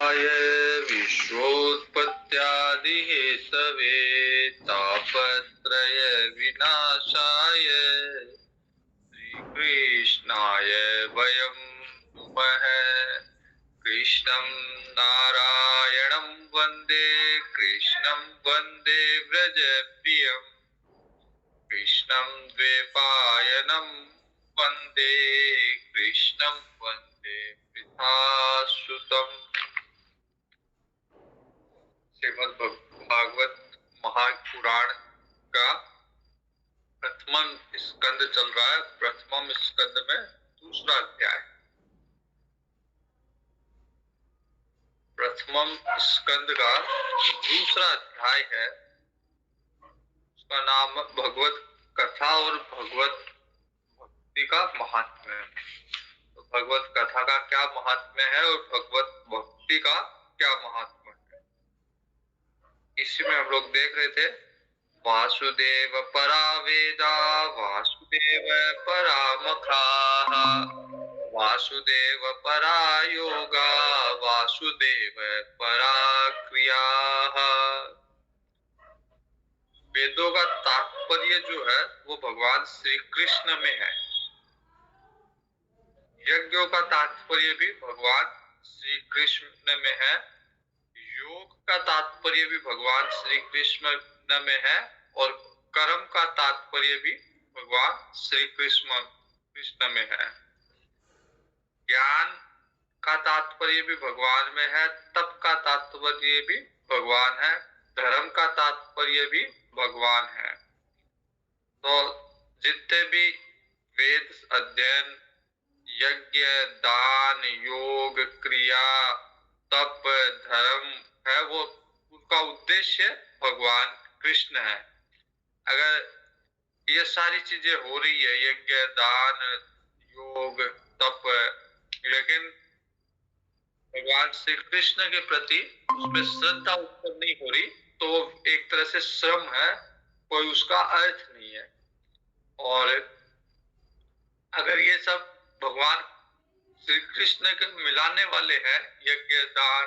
आय विश्वोत्पत्त्यादिहेतवे तापत्रय विनाशाय श्रीकृष्णाय वयं नुमः। कृष्णं नारायणं वन्दे कृष्णं वन्दे व्रजप्रियम् कृष्णं द्वैपायनं वन्दे कृष्णं वन्दे वृथासुतम्। श्रीमद् भागवत महापुराण का प्रथम स्कंद चल रहा है। प्रथम स्कंद में दूसरा अध्याय। प्रथम स्कंद का दूसरा अध्याय है, उसका नाम भगवत कथा और भगवत भक्ति का महात्म्य है। तो भगवत कथा का क्या महात्म्य है और भगवत भक्ति का क्या महात्म्य है, इसी में हम लोग देख रहे थे। वासुदेव परा वेदा वासुदेव परा मखाः वासुदेव परा योगा वासुदेव परा क्रियाः। वेदों का तात्पर्य जो है वो भगवान श्री कृष्ण में है। यज्ञों का तात्पर्य भी भगवान श्री कृष्ण में है। योग का तात्पर्य भी भगवान श्री कृष्ण में है और कर्म का तात्पर्य भी भगवान श्री कृष्ण में है। ज्ञान का तात्पर्य भी भगवान में है, तप का तात्पर्य भी भगवान है, धर्म का तात्पर्य भी भगवान है। तो जितने भी वेद अध्ययन, यज्ञ, दान, योग, क्रिया, तप, धर्म है, वो उनका उद्देश्य भगवान कृष्ण है। अगर ये सारी चीजें हो रही है, यज्ञ, दान, योग, तप, लेकिन भगवान श्री कृष्ण के प्रति उसमें श्रद्धा उत्पन्न नहीं हो रही, तो एक तरह से श्रम है, कोई उसका अर्थ नहीं है। और अगर ये सब भगवान श्री कृष्ण के मिलाने वाले हैं, यज्ञ, दान,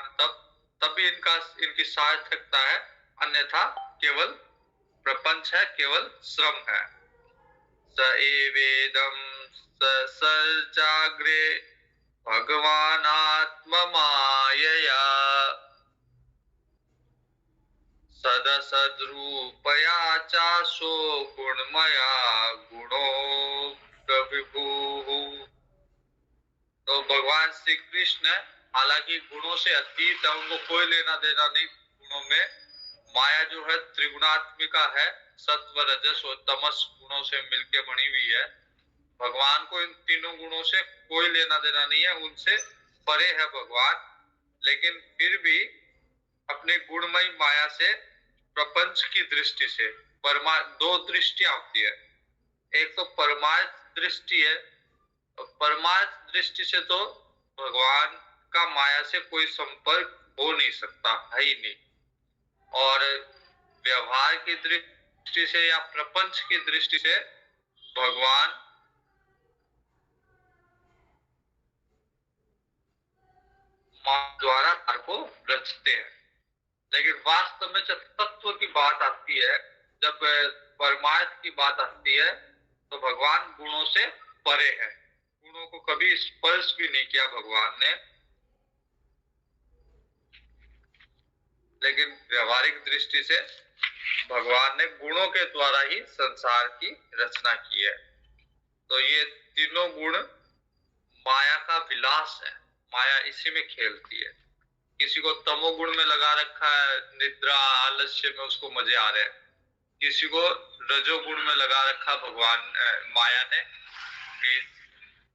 तभी इनकी सार्थकता है, अन्यथा केवल प्रपंच है, केवल श्रम है। स एवेदं सर्जाग्रे भगवानात्ममायया सदसद्रूपया चासो गुणमया गुणो प्रविभुः। तो भगवान श्री कृष्ण हालांकि गुणों से अतीत है, उनको कोई लेना देना नहीं गुणों में। माया जो है त्रिगुणात्मिका है, सत्व, रजस और तमस गुणों से मिलके बनी हुई है। भगवान को इन तीनों गुणों से कोई लेना देना नहीं है, उनसे परे है भगवान। लेकिन फिर भी अपनी गुणमयी माया से प्रपंच की दृष्टि से दो दृष्टियां होती है। एक तो परमार्थ दृष्टि है, परमार्थ दृष्टि से तो भगवान का माया से कोई संपर्क हो नहीं सकता, है ही नहीं। और व्यवहार की दृष्टि से या प्रपंच की दृष्टि से भगवान द्वारा को रचते हैं। लेकिन वास्तव में जब तत्व की बात आती है, जब परमार्थ की बात आती है, तो भगवान गुणों से परे है। गुणों को कभी स्पर्श भी नहीं किया भगवान ने। लेकिन व्यवहारिक दृष्टि से भगवान ने गुणों के द्वारा ही संसार की रचना की है। तो ये तीनों गुण माया का विलास है, माया इसी में खेलती है। किसी को तमोगुण में लगा रखा है, निद्रा आलस्य में उसको मजे आ रहे हैं। किसी को रजोगुण में लगा रखा भगवान माया ने कि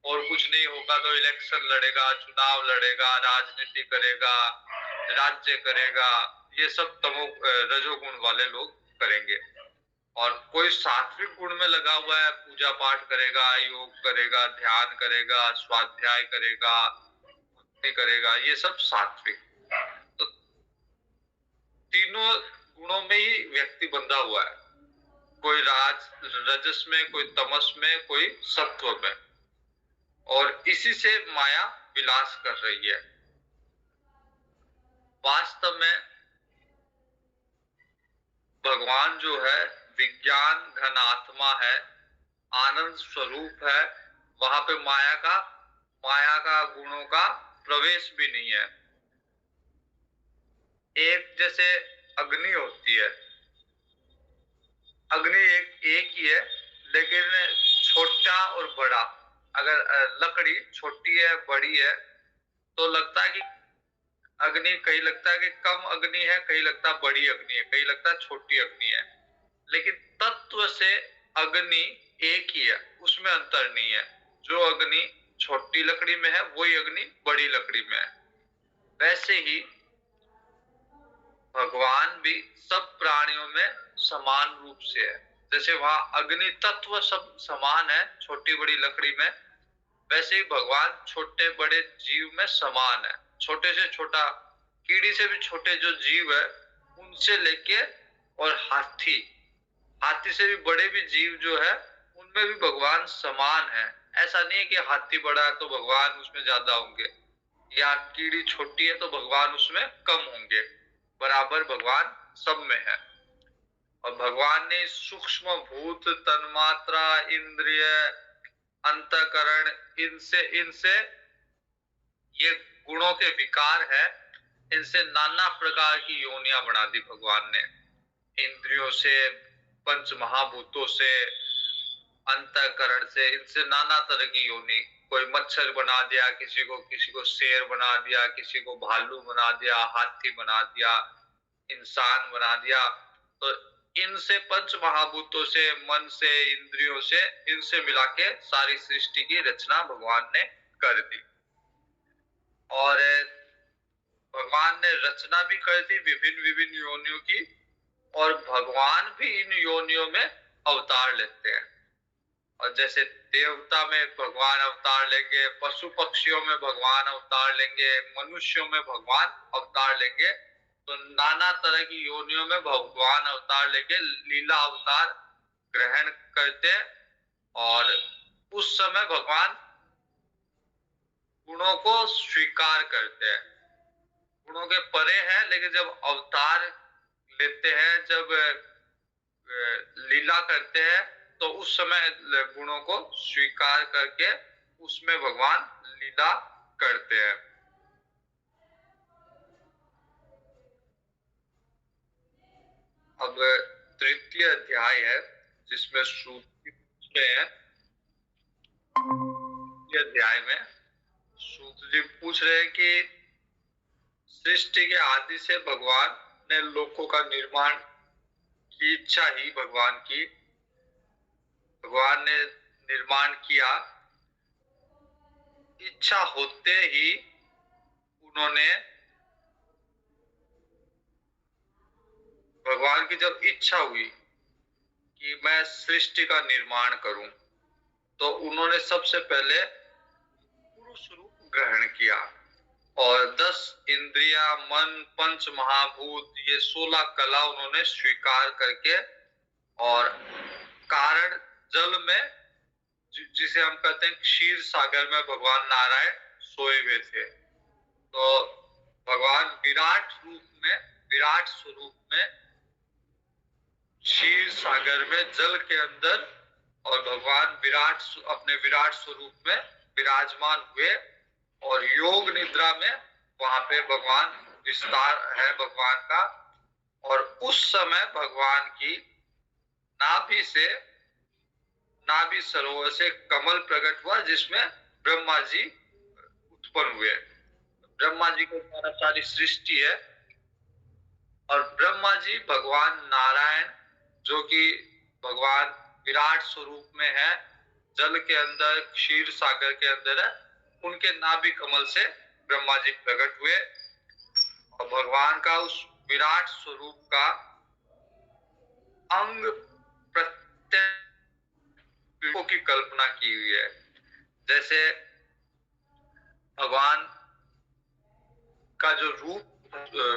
और कुछ नहीं होगा तो इलेक्शन लड़ेगा, चुनाव लड़ेगा, राजनीति करेगा, राज्य करेगा, ये सब रजोगुण वाले लोग करेंगे। और कोई सात्विक गुण में लगा हुआ है, पूजा पाठ करेगा, योग करेगा, ध्यान करेगा, स्वाध्याय करेगा, भक्ति करेगा, ये सब सात्विक। तो तीनों गुणों में ही व्यक्ति बंधा हुआ है, कोई रजस में, कोई तमस में, कोई सत्व में। और इसी से माया विलास कर रही है। वास्तव में भगवान जो है विज्ञान घन आत्मा है, आनंद स्वरूप है। वहां पे माया का गुणों का प्रवेश भी नहीं है। एक जैसे अग्नि होती है, अग्नि एक ही है, लेकिन छोटा और बड़ा, अगर लकड़ी छोटी है बड़ी है तो लगता है कि अग्नि, कहीं लगता है कि कम अग्नि है, कहीं लगता है बड़ी अग्नि है, कहीं लगता है छोटी अग्नि है। लेकिन तत्व से अग्नि एक ही है, उसमें अंतर नहीं है। जो अग्नि छोटी लकड़ी में है वही अग्नि बड़ी लकड़ी में है। वैसे ही भगवान भी सब प्राणियों में समान रूप से है। जैसे वहां अग्नि तत्व सब समान है छोटी बड़ी लकड़ी में, वैसे ही भगवान छोटे बड़े जीव में समान है। छोटे से छोटा कीड़ी से भी छोटे जो जीव है उनसे लेके, और हाथी हाथी से भी बड़े भी जीव जो है उनमें भी भगवान समान है। ऐसा नहीं है कि हाथी बड़ा है तो भगवान उसमें ज्यादा होंगे, या कीड़ी छोटी है तो भगवान उसमें कम होंगे। बराबर भगवान सब में है। और भगवान ने सूक्ष्म भूत, तन्मात्रा, इंद्रिय, अंतःकरण, इनसे इनसे ये गुणों के विकार है, इनसे नाना प्रकार की योनियां बना दी भगवान ने। इंद्रियों से, पंच महाभूतों से, अंतःकरण से, इनसे नाना तरह की योनि। कोई मच्छर बना दिया किसी को शेर बना दिया, किसी को भालू बना दिया, हाथी बना दिया, इंसान बना दिया। तो इनसे, पंच महाभूतों से, मन से, इंद्रियों से, इनसे मिला के सारी सृष्टि की रचना भगवान ने कर दी। और भगवान ने रचना भी कर दी विभिन्न विभिन्न योनियों की, और भगवान भी इन योनियों में अवतार लेते हैं। और जैसे देवता में भगवान अवतार लेंगे, पशु पक्षियों में भगवान अवतार लेंगे, मनुष्यों में भगवान अवतार लेंगे, तो नाना तरह की योनियों में भगवान अवतार लेके लीला अवतार ग्रहण करते। और उस समय भगवान गुणों को स्वीकार करते हैं। गुणों के परे हैं, लेकिन जब अवतार लेते हैं, जब लीला करते हैं, तो उस समय गुणों को स्वीकार करके उसमें भगवान लीला करते हैं। अब तृतीय अध्याय है जिसमें सूत जी हैं। अध्याय में सूत जी पूछ रहे हैं कि सृष्टि के आदि से भगवान ने लोकों का निर्माण की इच्छा ही भगवान की, भगवान ने निर्माण किया। इच्छा होते ही उन्होंने, भगवान की जब इच्छा हुई कि मैं सृष्टि का निर्माण करूं, तो उन्होंने सबसे पहले पुरुष रूप ग्रहण किया। और 10 इंद्रिया, मन, पंच महाभूत, ये 16 कला उन्होंने स्वीकार करके, और कारण जल में, जिसे हम कहते हैं क्षीर सागर में भगवान नारायण सोए हुए थे। तो भगवान विराट रूप में, विराट स्वरूप में क्षीर सागर में जल के अंदर, और भगवान अपने विराट स्वरूप में विराजमान हुए। और योग निद्रा में वहां पे भगवान विस्तार है भगवान का। और उस समय भगवान की नाभि सरोवर से कमल प्रकट हुआ, जिसमें ब्रह्मा जी उत्पन्न हुए। ब्रह्मा जी को द्वारा सारी सृष्टि है। और ब्रह्मा जी भगवान नारायण, जो कि भगवान विराट स्वरूप में है, जल के अंदर, क्षीर सागर के अंदर है, उनके नाभि कमल से ब्रह्मा जी प्रकट हुए। और भगवान का उस विराट स्वरूप का अंग प्रत्येक की कल्पना की हुई है। जैसे भगवान का जो रूप,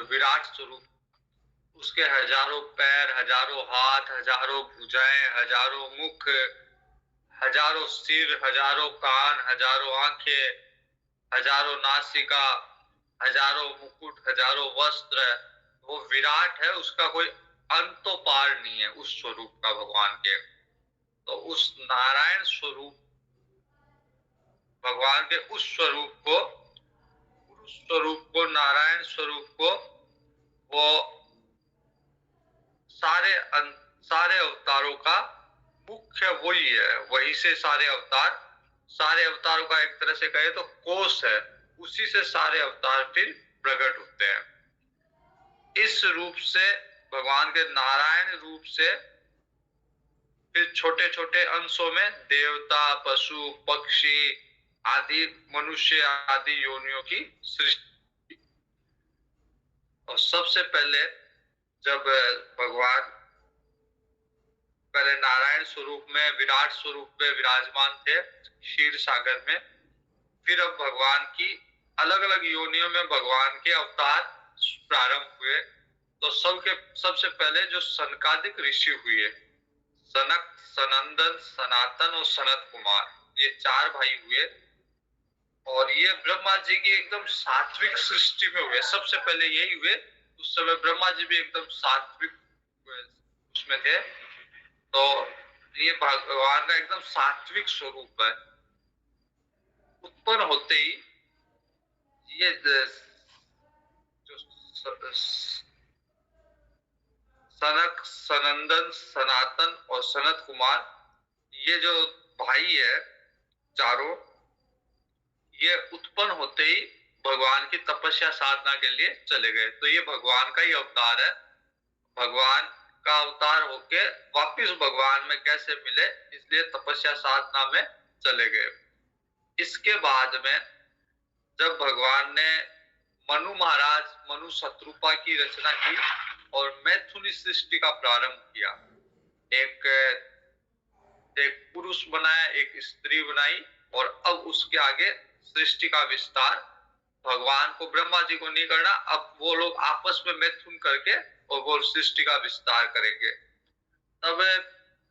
विराट स्वरूप, उसके हजारों पैर, हजारों हाथ, हजारों भुजाएं, हजारों मुख, हजारों सिर, हजारों कान, हजारों आंखें, हजारों नासिका, हजारों मुकुट, हजारों वस्त्र है, वो विराट है, उसका कोई अंत तो पार नहीं है उस स्वरूप का भगवान के। तो उस नारायण स्वरूप, भगवान के उस स्वरूप को, पुरुष स्वरूप को, नारायण स्वरूप को, वो सारे अवतारों का मुख्य वही है, वही से सारे अवतारों का एक तरह से कहे तो कोष है, उसी से सारे अवतार फिर प्रकट होते हैं। इस रूप से, भगवान के नारायण रूप से, फिर छोटे छोटे अंशों में देवता, पशु, पक्षी आदि, मनुष्य आदि योनियों की सृष्टि। और सबसे पहले जब भगवान पहले नारायण स्वरूप में, विराट स्वरूप में विराजमान थे क्षीर सागर में, फिर अब भगवान की अलग अलग योनियों में भगवान के अवतार प्रारंभ हुए। तो सबसे पहले जो सनकादिक ऋषि हुए, सनक, सनंदन, सनातन और सनत कुमार, ये 4 भाई हुए। और ये ब्रह्मा जी की एकदम सात्विक सृष्टि में हुए, सबसे पहले यही हुए। उस समय ब्रह्मा जी भी एकदम सात्विक उसमें थे। तो ये भगवान का एकदम सात्विक स्वरूप है। उत्पन्न होते ही ये जो सनक, सनंदन, सनातन और सनत कुमार, ये जो भाई है चारों, ये उत्पन्न होते ही भगवान की तपस्या साधना के लिए चले गए। तो ये भगवान का ही अवतार है। भगवान का अवतार होके वापिस भगवान में कैसे मिले, इसलिए तपस्या साधना में चले गए। इसके बाद में जब भगवान ने मनु शत्रुपा की रचना की और मैथुनी सृष्टि का प्रारंभ किया, एक पुरुष बनाया, एक स्त्री बनाई, और अब उसके आगे सृष्टि का विस्तार भगवान को, ब्रह्मा जी को नहीं करना, अब वो लोग आपस में मैथुन करके और वो सृष्टि का विस्तार करेंगे। तब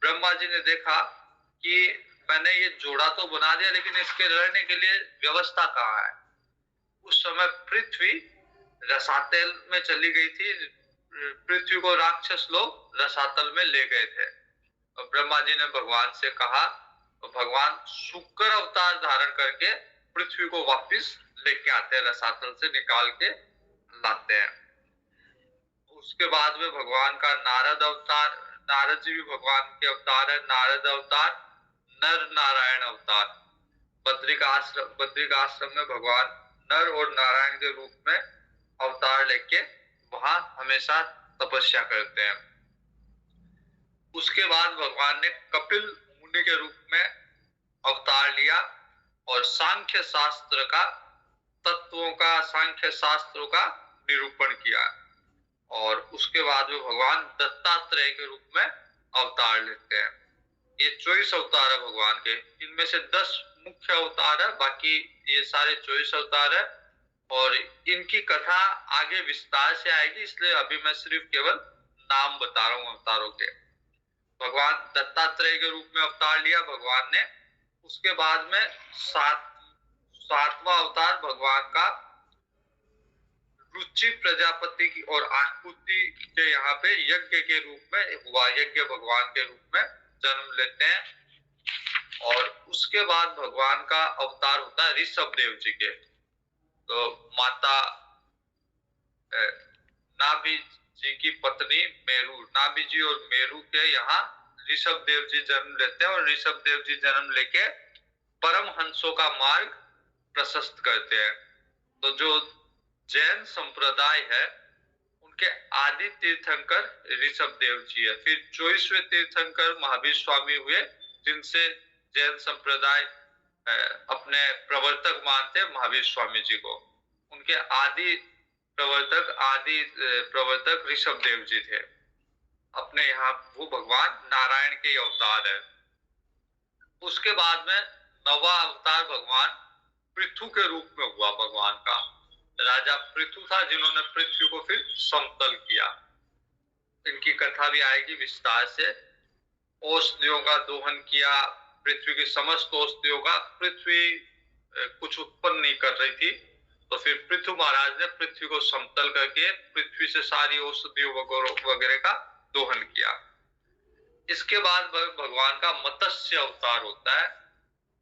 ब्रह्मा जी ने देखा कि मैंने ये जोड़ा तो बना दिया, लेकिन इसके रहने के लिए व्यवस्था कहाँ है। उस समय पृथ्वी रसातल में चली गई थी, पृथ्वी को राक्षस लोग रसातल में ले गए थे। और ब्रह्मा जी ने भगवान से कहा, तो भगवान शुक्र अवतार धारण करके पृथ्वी को वापस लेके आते हैं, रसातल से निकाल के लाते हैं। उसके बाद में भगवान का नारद अवतार, नारद जी भी भगवान के अवतार है। नारद अवतार नर नारायण अवतार, बद्रिकाश्रम में भगवान नर और नारायण के रूप में अवतार लेके वहां हमेशा तपस्या करते हैं। उसके बाद भगवान ने कपिल मुनि के रूप में अवतार लिया और सांख्य शास्त्र का, तत्वों का, सांख्य शास्त्रों का निरूपण किया। और उसके बाद में भगवान दत्तात्रेय के रूप में अवतार लेते हैं। ये 24 अवतार है भगवान के, इनमें से 10 मुख्य अवतार है, बाकी ये सारे 24 अवतार है। और इनकी कथा आगे विस्तार से आएगी, इसलिए अभी मैं सिर्फ केवल नाम बता रहा हूँ अवतारों के। भगवान दत्तात्रेय के रूप में अवतार लिया भगवान ने। उसके बाद में सातवां अवतार भगवान का रुचि प्रजापति की और आहुति के यहाँ पे यज्ञ के रूप में हुआ, यज्ञ भगवान के रूप में जन्म लेते हैं। और उसके बाद भगवान का अवतार होता है ऋषभ देव जी के। तो माता नाभि जी की पत्नी मेरू, नाभि जी और मेरू के यहाँ ऋषभ देव जी जन्म लेते हैं। और ऋषभ देव जी जन्म लेके परम हंसों का मार्ग प्रशस्त करते हैं। तो जो जैन संप्रदाय है, उनके आदि तीर्थंकर ऋषभ देव जी है। फिर 24वें तीर्थंकर महावीर स्वामी हुए, जिनसे जैन संप्रदाय अपने प्रवर्तक मानते महावीर स्वामी जी को। उनके आदि प्रवर्तक ऋषभ देव जी थे। अपने यहाँ वो भगवान नारायण के अवतार है। उसके बाद में 9वां अवतार भगवान पृथु के रूप में हुआ। भगवान का राजा पृथु था, जिन्होंने पृथ्वी को फिर समतल किया। इनकी कथा भी आएगी विस्तार से। औषधियों का दोहन किया, पृथ्वी की समस्त औषधियों का। पृथ्वी कुछ उत्पन्न नहीं कर रही थी, तो फिर पृथ्वी महाराज ने पृथ्वी को समतल करके पृथ्वी से सारी औषधियों वगैरह का दोहन किया। इसके बाद भगवान का मत्स्य अवतार होता है,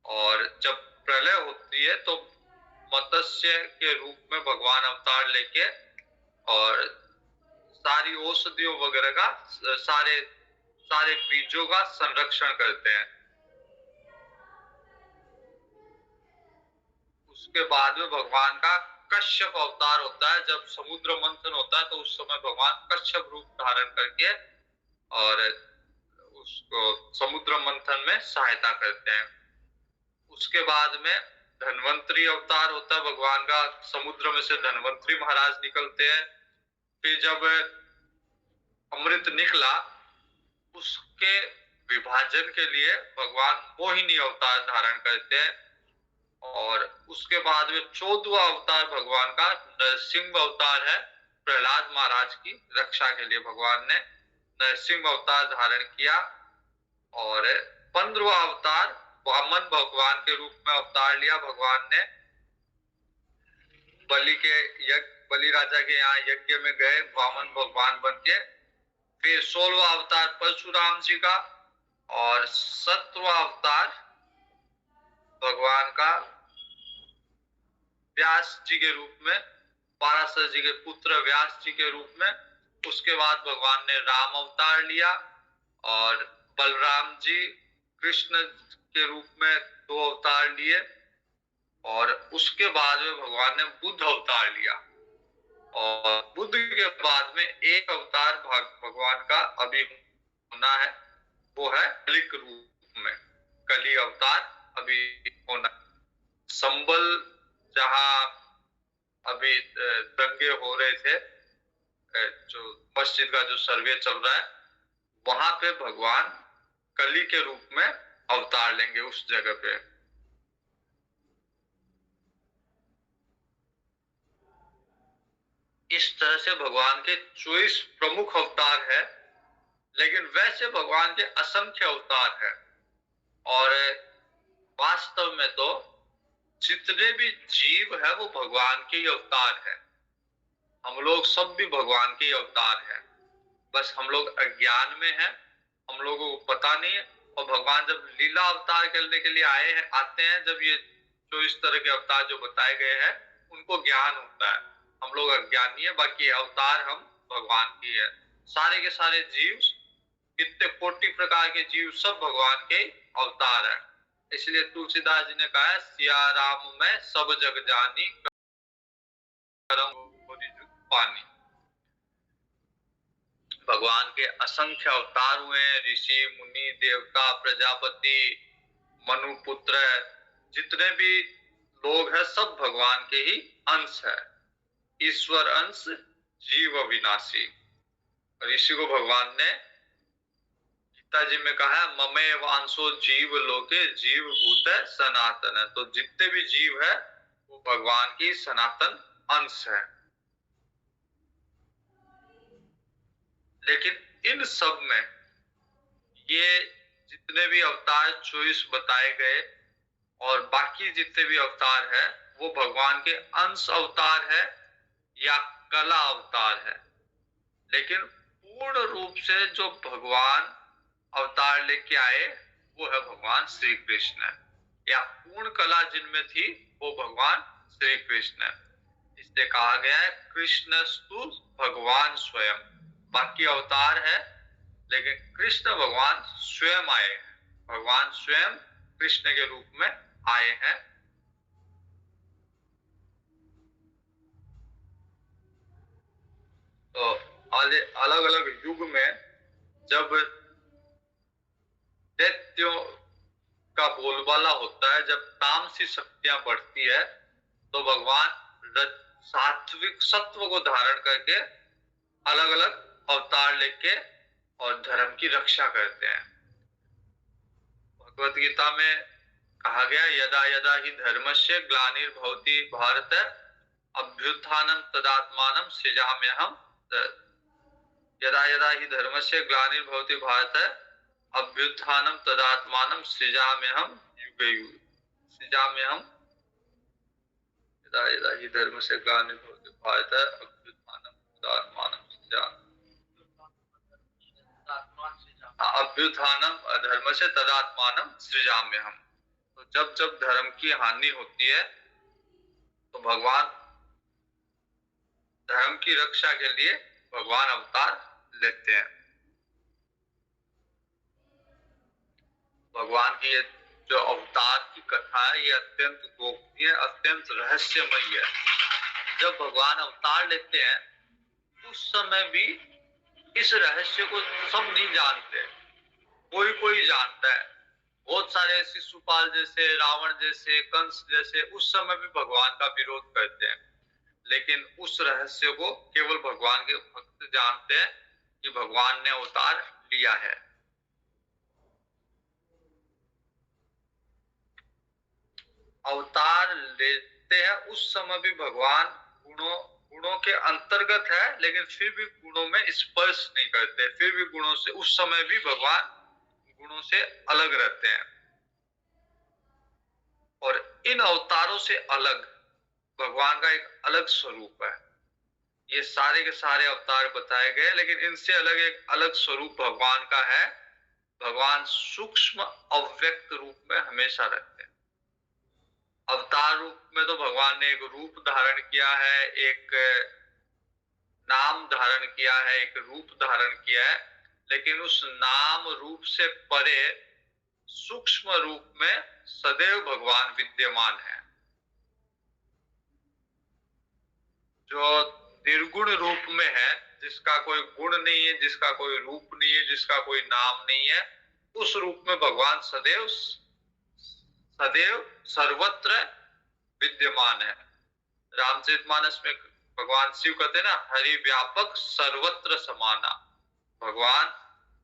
और जब प्रलय होती है तो मत्स्य के रूप में भगवान अवतार लेके और सारी औषधियों वगैरह का, सारे सारे बीजों का संरक्षण करते हैं। उसके बाद में भगवान का कश्यप अवतार होता है। जब समुद्र मंथन होता है तो उस समय भगवान कश्यप रूप धारण करके और उसको समुद्र मंथन में सहायता करते हैं। उसके बाद में धन्वंतरी अवतार होता है भगवान का। समुद्र में से धन्वंतरी महाराज निकलते हैं। फिर जब अमृत निकला, उसके विभाजन के लिए भगवान मोहिनी अवतार धारण करते हैं। और उसके बाद में 14वां अवतार भगवान का नरसिंह अवतार है। प्रहलाद महाराज की रक्षा के लिए भगवान ने नरसिंह अवतार धारण किया। और 15वां अवतार वामन भगवान के रूप में अवतार लिया भगवान ने। बलि राजा के यहाँ यज्ञ में गए वामन भगवान बन के। फिर 16वां अवतार परशुराम जी का, और 17वां अवतार भगवान का व्यास जी के रूप में, पाराशर जी के पुत्र व्यास जी के रूप में। उसके बाद भगवान ने राम अवतार लिया, और बलराम जी कृष्ण के रूप में 2 अवतार लिए। और उसके बाद में भगवान ने बुद्ध अवतार लिया, और बुद्ध के बाद में एक अवतार भगवान का अभी होना है, वो है कलिक रूप में। कली अवतार अभी होना। संबल जहां अभी दंगे हो रहे थे, जो मस्जिद का जो सर्वे चल रहा है, वहां पे भगवान कली के रूप में अवतार लेंगे उस जगह पे। इस तरह से भगवान के 24 प्रमुख अवतार है। लेकिन वैसे भगवान के असंख्य अवतार है, और वास्तव में तो जितने भी जीव है वो भगवान के ही अवतार है। हम लोग सब भी भगवान के ही अवतार है, बस हम लोग अज्ञान में हैं, हम लोगों को पता नहीं है। और भगवान जब लीला अवतार करने के लिए आते हैं, जब ये 24 तरह के अवतार जो बताए गए हैं उनको ज्ञान होता है। हम लोग अज्ञानी है, बाकी अवतार हम भगवान की है। सारे के सारे जीव, कितने कोटि प्रकार के जीव, सब भगवान के अवतार है। इसलिए तुलसीदास जी ने कहा है, सिया राम में सब जग जानी, करम पानी। भगवान के असंख्य अवतार हुए हैं। ऋषि मुनि देवता प्रजापति मनु पुत्र, जितने भी लोग हैं सब भगवान के ही अंश है। ईश्वर अंश जीव अविनाशी। ऋषि को भगवान ने गीता जी में कहा है, ममे वांसो जीव लोके जीव भूत सनातन है। तो जितने भी जीव है वो भगवान की सनातन अंश है। लेकिन इन सब में ये जितने भी अवतार 24 बताए गए और बाकी जितने भी अवतार है वो भगवान के अंश अवतार है या कला अवतार है। लेकिन पूर्ण रूप से जो भगवान अवतार लेके आए वो है भगवान श्री कृष्ण, या पूर्ण कला जिनमें थी वो भगवान श्री कृष्ण। इससे कहा गया है कृष्णस्तु भगवान स्वयं। बाकी अवतार है लेकिन कृष्ण भगवान स्वयं आए हैं। भगवान स्वयं कृष्ण के रूप में आए हैं। तो अलग अलग युग में जब दैत्यों का बोलबाला होता है, जब तामसी शक्तियां बढ़ती है, तो भगवान सात्विक सत्व को धारण करके अलग अलग अवतार लेके और धर्म की रक्षा करते हैं। भगवत गीता में कहा गया, यदा यदा ही धर्मस्य ग्लानिर्भवति भारत अभ्युत्थानं तदात्मानं सृजाम्यहम्। यदा यदा ही धर्मस्य ग्लानिर्भवति भारत अभ्युत्थानं तदात्मानं सृजाम्यहम् युगे युगे। सृजाम्यहम् इलाही धर्म से ग्लानिर्भवति भारत अभ्युत्थानम तदात्मानं सृजामि। अभ्युत्थानम धर्म से तदात्मानं सृजाम्यहम्। तो जब जब धर्म की हानि होती है तो भगवान धर्म की रक्षा के लिए भगवान अवतार लेते हैं। भगवान की ये जो अवतार की कथा है ये अत्यंत गोपनीय, अत्यंत रहस्यमय है। जब भगवान अवतार लेते हैं उस समय भी इस रहस्य को सब नहीं जानते, कोई कोई जानता है। बहुत सारे शिशुपाल जैसे, रावण जैसे, कंस जैसे उस समय भी भगवान का विरोध करते हैं, लेकिन उस रहस्य को केवल भगवान के भक्त जानते हैं कि भगवान ने अवतार लिया है। अवतार लेते हैं उस समय भी भगवान गुणों के अंतर्गत है, लेकिन फिर भी गुणों में स्पर्श नहीं करते, फिर भी गुणों से उस समय भी भगवान गुणों से अलग रहते हैं। और इन अवतारों से अलग भगवान का एक अलग स्वरूप है। ये सारे के सारे अवतार बताए गए, लेकिन इनसे अलग एक अलग स्वरूप भगवान का है। भगवान सूक्ष्म अव्यक्त रूप में हमेशा रहते हैं। अवतार रूप में तो भगवान ने एक रूप धारण किया है, एक नाम धारण किया है, एक रूप धारण किया है, लेकिन उस नाम रूप से परे सूक्ष्म रूप में सदैव भगवान विद्यमान है। जो निर्गुण रूप में है, जिसका कोई गुण नहीं है, जिसका कोई रूप नहीं है, जिसका कोई नाम नहीं है, उस रूप में भगवान सदैव सर्वत्र विद्यमान है। रामचरितमानस में भगवान शिव कहते हैं ना, हरि व्यापक सर्वत्र समाना। भगवान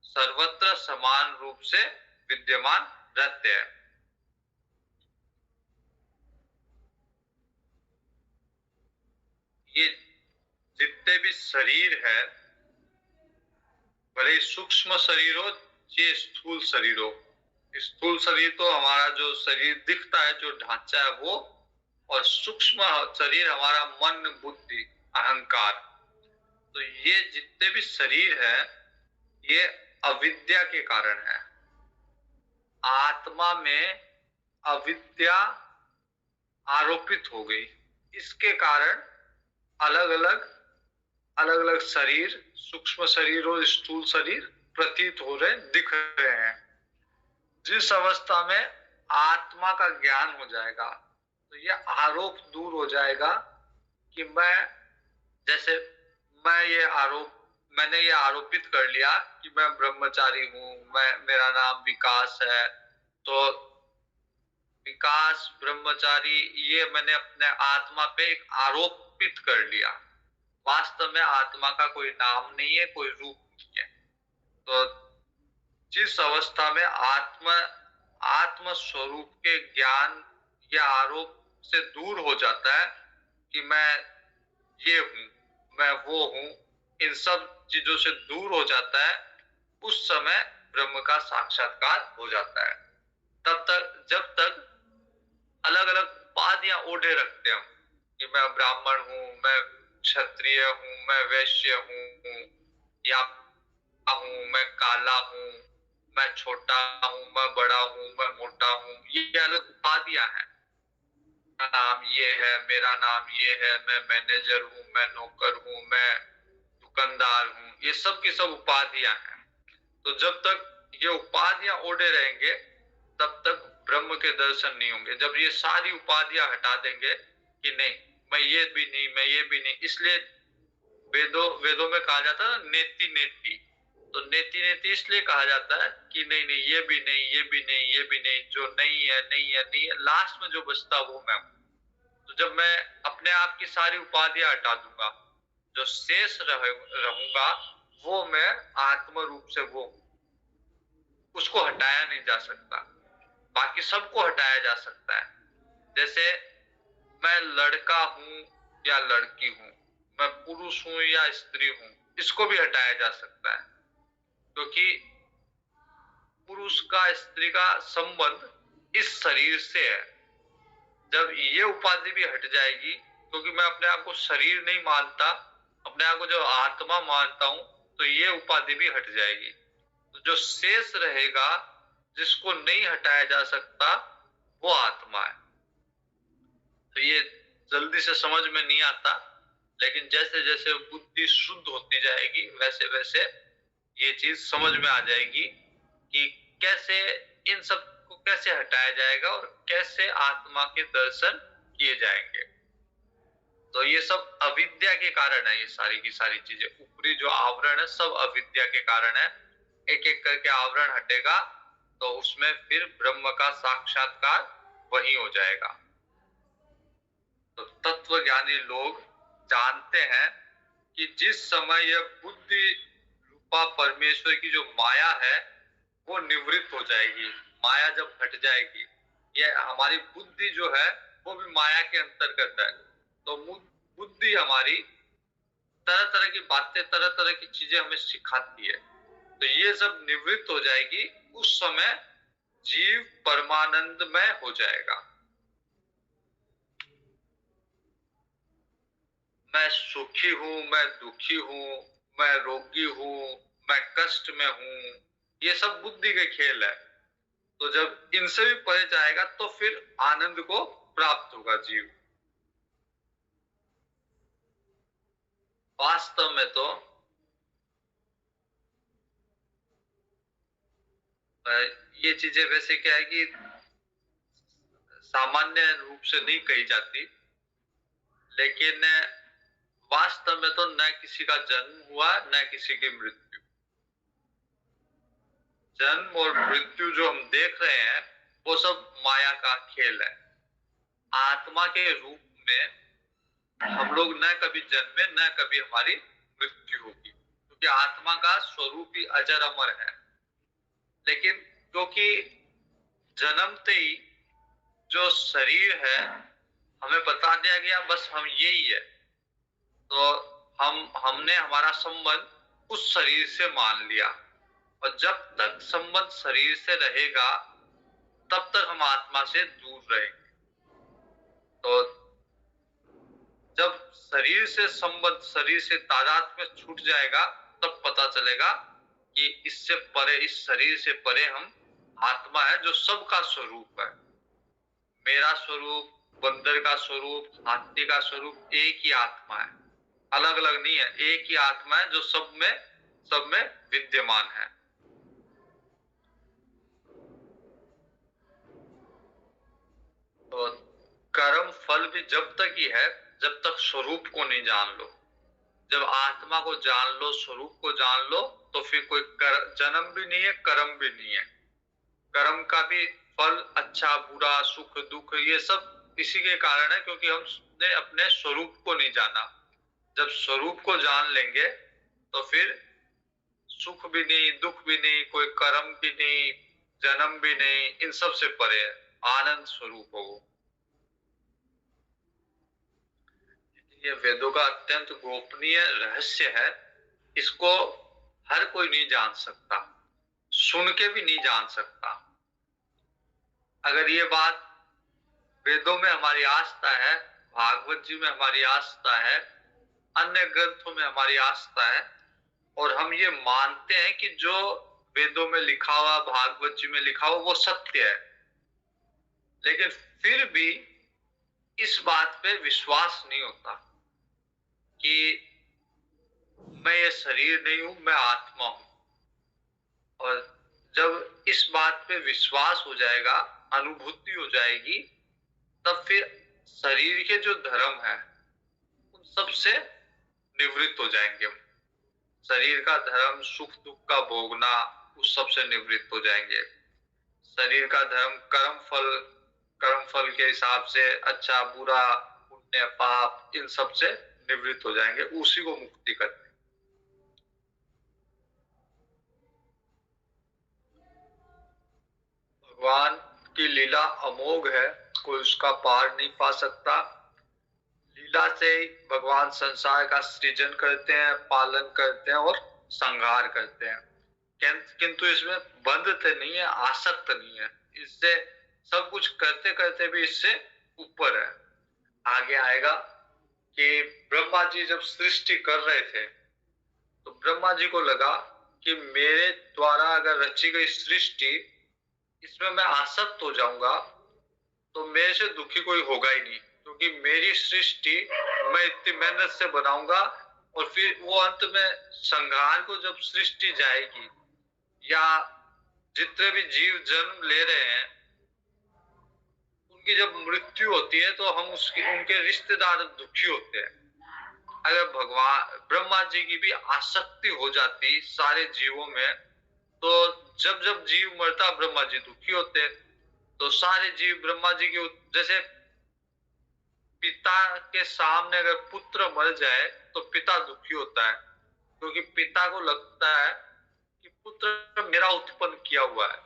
सर्वत्र समान रूप से विद्यमान रहते हैं। ये जितने भी शरीर है, भले सूक्ष्म शरीर हो ये स्थूल शरीर हो, स्थूल शरीर तो हमारा जो शरीर दिखता है, जो ढांचा है वो, और सूक्ष्म शरीर हमारा मन, बुद्धि, अहंकार। तो ये जितने भी शरीर है ये अविद्या के कारण है। आत्मा में अविद्या आरोपित हो गई, इसके कारण अलग अलग शरीर, सूक्ष्म शरीर और स्थूल शरीर प्रतीत हो रहे, दिख रहे हैं। जिस अवस्था में आत्मा का ज्ञान हो जाएगा तो यह आरोप दूर हो जाएगा कि मैंने ये आरोपित कर लिया कि मैं ब्रह्मचारी हूं, मेरा नाम विकास है, तो विकास ब्रह्मचारी ये मैंने अपने आत्मा पे एक आरोपित कर लिया। वास्तव में आत्मा का कोई नाम नहीं है, कोई रूप नहीं है। तो जिस अवस्था में आत्म स्वरूप के ज्ञान या आरोप से दूर हो जाता है कि मैं ये हूं, मैं वो हूं, इन सब चीजों से दूर हो जाता है, उस समय ब्रह्म का साक्षात्कार हो जाता है। तब तक जब तक अलग अलग उपाधियां ओढ़े रखते हम कि मैं ब्राह्मण हूं, मैं क्षत्रिय हूं, मैं वैश्य हूं, या हूं, मैं काला हूं, मैं छोटा हूं, मैं बड़ा हूं, मैं मोटा हूं, ये अलग उपाधियां हैं। मेरा नाम ये है, मेरा नाम ये है, मैं मैनेजर हूं, मैं नौकर हूं, मैं दुकानदार हूं, ये सब की सब उपाधियां हैं। तो जब तक ये उपाधियां ओढ़े रहेंगे तब तक ब्रह्म के दर्शन नहीं होंगे। जब ये सारी उपाधियां हटा देंगे कि नहीं मैं ये भी नहीं, मैं ये भी नहीं, इसलिए वेदों में कहा जाता है नेति नेति। तो नेति नेति इसलिए कहा जाता है कि नहीं नहीं, ये भी नहीं, ये भी नहीं, ये भी नहीं, जो नहीं है नहीं है नहीं है, लास्ट में जो बचता वो मैं हूं। तो जब मैं अपने आप की सारी उपाधियां हटा दूंगा, जो शेष रहूंगा वो मैं आत्म रूप से वो, उसको हटाया नहीं जा सकता। बाकी सबको हटाया जा सकता है। जैसे मैं लड़का हूं या लड़की हूं, मैं पुरुष हूं या स्त्री हूं, इसको भी हटाया जा सकता है, क्योंकि पुरुष का स्त्री का संबंध इस शरीर से है। जब ये उपाधि भी हट जाएगी, क्योंकि मैं अपने आप को शरीर नहीं मानता, अपने आप को जो आत्मा मानता हूं, तो ये उपाधि भी हट जाएगी। तो जो शेष रहेगा, जिसको नहीं हटाया जा सकता, वो आत्मा है। तो ये जल्दी से समझ में नहीं आता, लेकिन जैसे जैसे बुद्धि शुद्ध होती जाएगी, वैसे वैसे ये चीज समझ में आ जाएगी कि कैसे इन सब को कैसे हटाया जाएगा और कैसे आत्मा के दर्शन किए जाएंगे। तो ये सब अविद्या के कारण है, ये सारी की सारी चीजें, ऊपरी जो आवरण है सब अविद्या के कारण है। एक एक करके आवरण हटेगा तो उसमें फिर ब्रह्म का साक्षात्कार वही हो जाएगा। तो तत्व ज्ञानी लोग जानते हैं कि जिस समय यह बुद्धि रूपा परमेश्वर की जो माया है वो निवृत्त हो जाएगी, माया जब हट जाएगी, ये हमारी बुद्धि जो है वो भी माया के अंतर्गत है। तो बुद्धि हमारी तरह तरह की बातें, तरह तरह की चीजें हमें सिखाती है। तो ये सब निवृत्त हो जाएगी, उस समय जीव परमानंदमय हो जाएगा। मैं सुखी हूं, मैं दुखी हूं, मैं रोगी हूं, मैं कष्ट में हूं, ये सब बुद्धि के खेल है। तो जब इनसे भी परे जाएगा तो फिर आनंद को प्राप्त होगा जीव। वास्तव में तो ये चीजें वैसे क्या है कि सामान्य रूप से नहीं कही जाती, लेकिन वास्तव में तो न किसी का जन्म हुआ न किसी की मृत्यु। जन्म और मृत्यु जो हम देख रहे हैं वो सब माया का खेल है। आत्मा के रूप में हम लोग न कभी जन्मे न कभी हमारी मृत्यु होगी, क्योंकि आत्मा का स्वरूप ही अजर अमर है। लेकिन क्योंकि जन्मते ही जो शरीर है हमें बता दिया गया बस हम यही है, तो हमने हमारा संबंध उस शरीर से मान लिया, और जब तक संबंध शरीर से रहेगा तब तक हम आत्मा से दूर रहेंगे। तो जब शरीर से संबंध, शरीर से तादात्म्य छूट जाएगा, तब पता चलेगा कि इससे परे, इस शरीर से परे हम आत्मा है जो सबका स्वरूप है। मेरा स्वरूप, बंदर का स्वरूप, हाथी का स्वरूप एक ही आत्मा है, अलग अलग नहीं है, एक ही आत्मा है जो सब में विद्यमान है। तो कर्म फल भी जब तक ही है जब तक स्वरूप को नहीं जान लो। जब आत्मा को जान लो, स्वरूप को जान लो, तो फिर कोई जन्म भी नहीं है, कर्म भी नहीं है। कर्म का भी फल अच्छा बुरा, सुख दुख, ये सब इसी के कारण है क्योंकि हमने अपने स्वरूप को नहीं जाना। जब स्वरूप को जान लेंगे तो फिर सुख भी नहीं, दुख भी नहीं, कोई कर्म भी नहीं, जन्म भी नहीं, इन सब से परे है, आनंद स्वरूप हो। ये वेदों का अत्यंत गोपनीय रहस्य है, इसको हर कोई नहीं जान सकता, सुन के भी नहीं जान सकता। अगर ये बात वेदों में हमारी आस्था है, भागवत जी में हमारी आस्था है, अन्य ग्रंथों में हमारी आस्था है, और हम ये मानते हैं कि जो वेदों में लिखा हुआ, भागवत जी में लिखा हुआ वो सत्य है, लेकिन फिर भी इस बात पे विश्वास नहीं होता कि मैं ये शरीर नहीं हूं, मैं आत्मा हूं। और जब इस बात पे विश्वास हो जाएगा, अनुभूति हो जाएगी, तब फिर शरीर के जो धर्म है उन सब से निवृत्त हो जाएंगे। शरीर का धर्म, सुख दुख का भोगना, उस सब से निवृत्त हो जाएंगे। शरीर का धर्म कर्म फल के हिसाब से अच्छा बुरा, पुण्य पाप, इन सब से निवृत्त हो जाएंगे, उसी को मुक्ति करते हैं। भगवान की लीला अमोघ है, कोई उसका पार नहीं पा सकता। लीला से भगवान संसार का सृजन करते हैं, पालन करते हैं और संहार करते हैं, किंतु इसमें बंध नहीं है, आसक्त नहीं है। इससे सब कुछ करते करते भी इससे ऊपर है। आगे आएगा कि ब्रह्मा जी जब सृष्टि कर रहे थे तो ब्रह्मा जी को लगा कि मेरे द्वारा अगर रची गई सृष्टि, इसमें मैं आसक्त हो जाऊंगा तो मेरे से दुखी कोई होगा ही नहीं, क्योंकि मेरी सृष्टि मैं इतनी मेहनत से बनाऊंगा और फिर वो अंत में संहार को जब सृष्टि जाएगी या जितने भी जीव जन्म ले रहे हैं उनकी जब मृत्यु होती है तो हम उसके उनके रिश्तेदार दुखी होते हैं। अगर भगवान ब्रह्मा जी की भी आसक्ति हो जाती सारे जीवों में तो जब जब जीव मरता ब्रह्मा जी दुखी होते। तो सारे जीव ब्रह्मा जी के जैसे पिता के सामने अगर पुत्र मर जाए तो पिता दुखी होता है, क्योंकि पिता को लगता है कि पुत्र मेरा उत्पन्न किया हुआ है।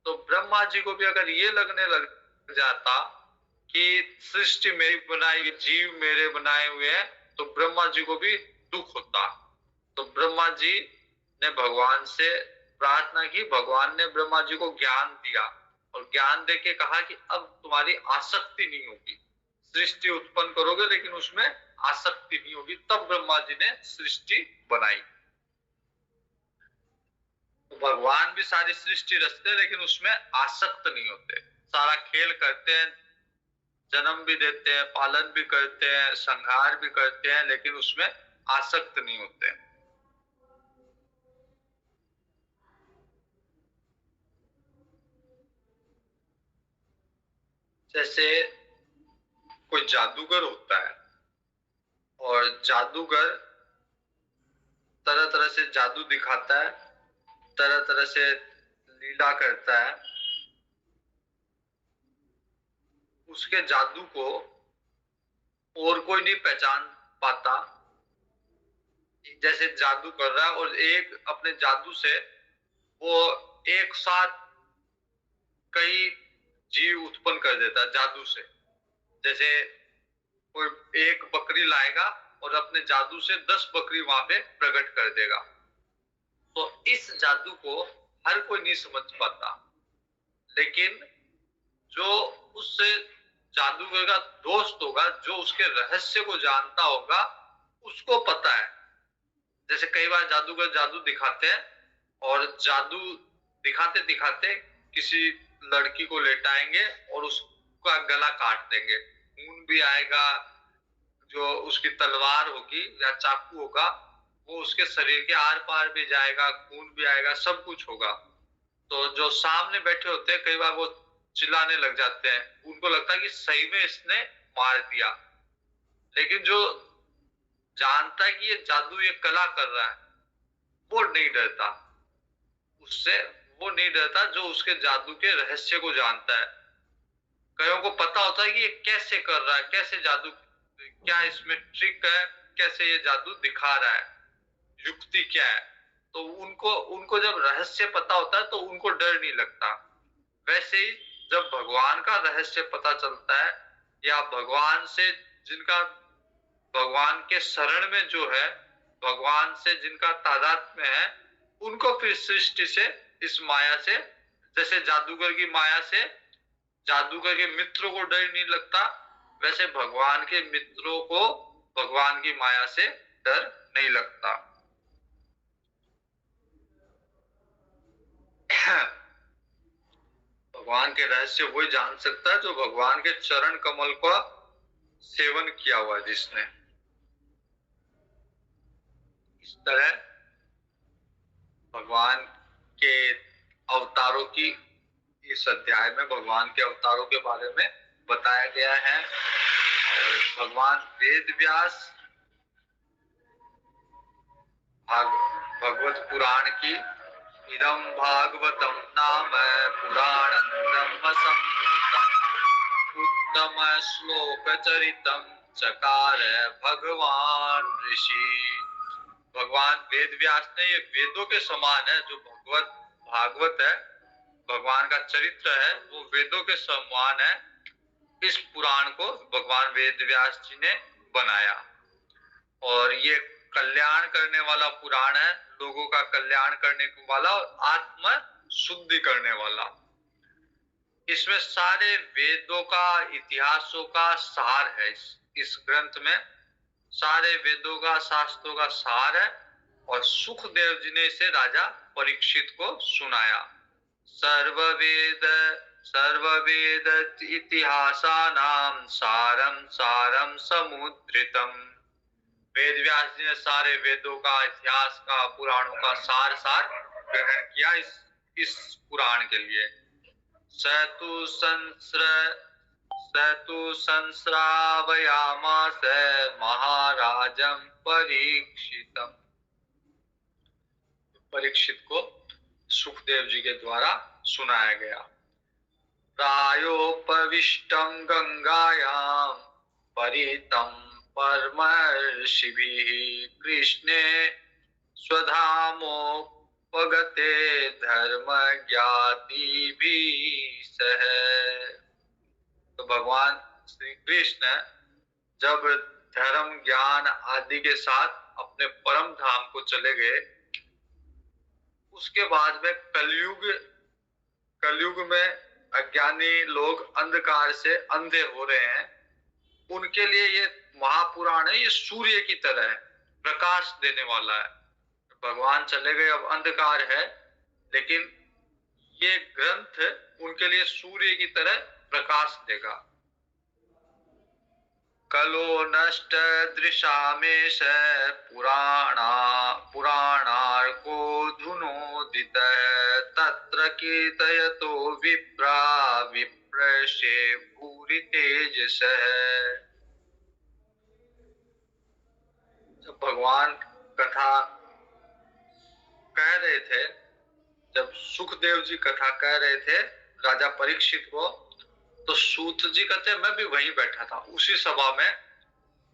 तो ब्रह्मा जी को भी अगर ये लगने लग जाता कि सृष्टि मेरी बनाई, जीव मेरे बनाए हुए हैं, तो ब्रह्मा जी को भी दुख होता। तो ब्रह्मा जी ने भगवान से प्रार्थना की, भगवान ने ब्रह्मा जी को ज्ञान दिया और ज्ञान देके कहा कि अब तुम्हारी आसक्ति नहीं होगी, सृष्टि उत्पन्न करोगे लेकिन उसमें आसक्ति नहीं होगी। तब ब्रह्मा जी ने सृष्टि बनाई। तो भगवान भी सारी सृष्टि रचते हैं लेकिन उसमें आसक्त नहीं होते, सारा खेल करते हैं, जन्म भी देते हैं, पालन भी करते हैं, संहार भी करते हैं, लेकिन उसमें आसक्त नहीं होते। जैसे कोई जादूगर होता है और जादूगर तरह तरह से जादू दिखाता है, तरह तरह से लीला करता है, उसके जादू को और कोई नहीं पहचान पाता। जैसे जादू कर रहा है और एक अपने जादू से वो एक साथ कई जीव उत्पन्न कर देता है जादू से। जैसे कोई एक बकरी लाएगा और अपने जादू से 10 बकरी वहां पे प्रकट कर देगा। तो इस जादू को हर कोई नहीं समझ पाता, लेकिन जो उससे जादूगर का दोस्त होगा, जो उसके रहस्य को जानता होगा, उसको पता है। जैसे कई बार जादूगर जादू दिखाते हैं और जादू दिखाते दिखाते किसी लड़की को लेटाएंगे और उसका गला काट देंगे, खून भी आएगा, जो उसकी तलवार होगी या चाकू होगा वो उसके शरीर के आर पार भी जाएगा, खून भी आएगा, सब कुछ होगा। तो जो सामने बैठे होते हैं कई बार वो चिल्लाने लग जाते हैं, उनको लगता है कि सही में इसने मार दिया। लेकिन जो जानता है कि ये जादू, ये कला कर रहा है, वो नहीं डरता उससे, वो नहीं डरता जो उसके जादू के रहस्य को जानता है। कईयों को पता होता है कि ये कैसे कर रहा है, कैसे जादू, क्या इसमें ट्रिक है, कैसे ये जादू दिखा रहा है, युक्ति क्या है। तो उनको उनको जब रहस्य पता होता है तो उनको डर नहीं लगता। वैसे ही जब भगवान का रहस्य पता चलता है या भगवान से जिनका, भगवान के शरण में जो है, भगवान से जिनका तादात्म्य है, उनको फिर सृष्टि से, इस माया से, जैसे जादूगर की माया से जादूगर के मित्रों को डर नहीं लगता, वैसे भगवान के मित्रों को भगवान की माया से डर नहीं लगता। भगवान के रहस्य वही जान सकता है जो भगवान के चरण कमल का सेवन किया हुआ है जिसने। इस तरह भगवान के अवतारों की, इस अध्याय में भगवान के अवतारों के बारे में बताया गया है। और भगवान वेद व्यास भगवत पुराण की इदं भागवतम नाम पुराणं ब्रह्म संहितं उत्तम श्लोक चरितम चकार भगवान ऋषि। भगवान वेद व्यास ने, ये वेदों के समान है, जो भगवत भागवत है, भगवान का चरित्र है, वो वेदों के समान है। इस पुराण को भगवान वेद व्यास जी ने बनाया और ये कल्याण करने वाला पुराण है, लोगों का कल्याण करने वाला और आत्म शुद्धि करने वाला। इसमें सारे वेदों का, इतिहासों का सार है। इस ग्रंथ में सारे वेदों का, शास्त्रों का सार है। और सुखदेव जी ने इसे राजा परीक्षित को सुनाया। सर्ववेद सर्ववेद इतिहासानां सारम सारम समुद्रितम। वेद व्यास जी ने सारे वेदों का, इतिहास का, पुराणों का सार सार ग्रहण किया इस पुराण के लिए। सतु संस्र सतु संस्रावयामास महाराजं परीक्षितम। परीक्षित को सुखदेव जी के द्वारा सुनाया गया। प्रायोपविष्टं गंगायां परितं परमर्षिभिः कृष्णे स्वधामोपगते धर्म ज्ञातिभिः सह। तो भगवान श्री कृष्ण जब धर्म ज्ञान आदि के साथ अपने परम धाम को चले गए, उसके बाद में कलयुग में अज्ञानी लोग अंधकार से अंधे हो रहे हैं। उनके लिए ये महापुराण है, ये सूर्य की तरह है, प्रकाश देने वाला है। भगवान चले गए, अब अंधकार है, लेकिन ये ग्रंथ उनके लिए सूर्य की तरह प्रकाश देगा। कलो नष्ट दृशामेश पुराणार्को धुनोदित तत्र कीर्तयतो विप्रा विप्रशे भूरि तेजसः। जब भगवान कथा कह रहे थे, जब सुखदेव जी कथा कह रहे थे राजा परीक्षित को, तो सूत जी कहते मैं भी वहीं बैठा था उसी सभा में।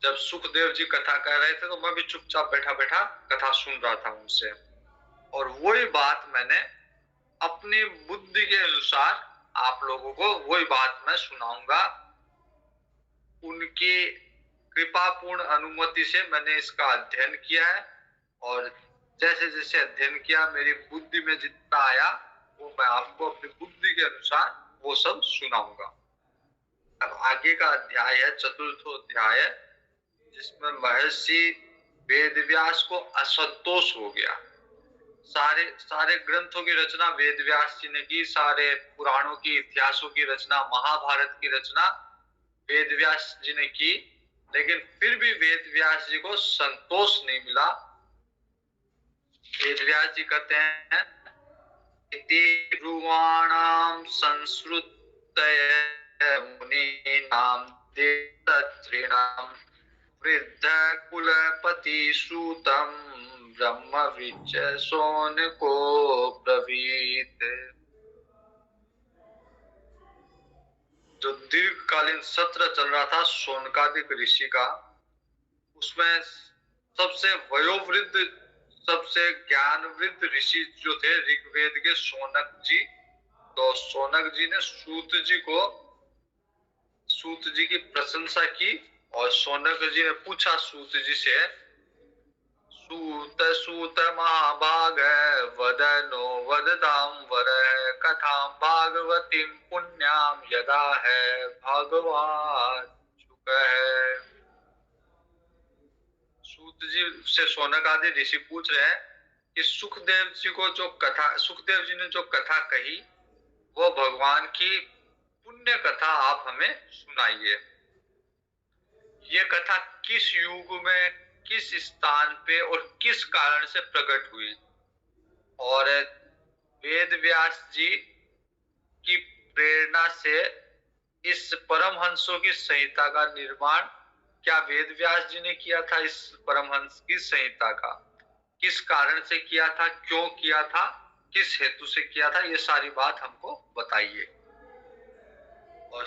जब सुखदेव जी कथा कह रहे थे तो मैं भी चुपचाप बैठा बैठा कथा सुन रहा था उनसे। और वही बात मैंने अपनी बुद्धि के अनुसार आप लोगों को वही बात मैं सुनाऊंगा। उनकी कृपापूर्ण अनुमति से मैंने इसका अध्ययन किया है, और जैसे जैसे अध्ययन किया मेरी बुद्धि में जितना आया वो मैं आपको अपनी बुद्धि के अनुसार वो सब सुनाऊंगा। अब आगे का अध्याय है चतुर्थ अध्याय, जिसमें महर्षि वेदव्यास को असंतोष हो गया। सारे ग्रंथों की रचना वेदव्यास जी ने की, सारे पुराणों की, इतिहासों की रचना, महाभारत की रचना वेदव्यास जी ने की, लेकिन फिर भी वेदव्यास जी को संतोष नहीं मिला। वेदव्यास जी कहते हैं इति ब्रुवाणां संस्रुतये मुनीनां देवतॄणां वृद्ध कुलपति सूतं ब्रह्मविच शौनको ब्रवीत। जो दीर्घकालीन सत्र चल रहा था शौनकादिक ऋषि का, उसमें सबसे वयोवृद्ध, सबसे ज्ञानवृद्ध ऋषि जो थे ऋग्वेद के शौनक जी। तो शौनक जी ने सूत जी की प्रशंसा की, और शौनक जी ने पूछा सूत जी से, सूत महाभाग वदनो वददाम्बर कथां भागवतीं पुण्यां यदा है भगवान शुक है। सूत जी से शौनक आदि ऋषि पूछ रहे हैं कि सुखदेव जी ने जो कथा कही वो भगवान की पुण्य कथा आप हमें सुनाइए। ये कथा किस युग में, किस स्थान पे और किस कारण से प्रकट हुई, और वेद व्यास जी की प्रेरणा से इस परमहंसों की संहिता का निर्माण क्या वेद व्यास जी ने किया था? इस परमहंस की संहिता का किस कारण से किया था, क्यों किया था, किस हेतु से किया था, ये सारी बात हमको बताइए। और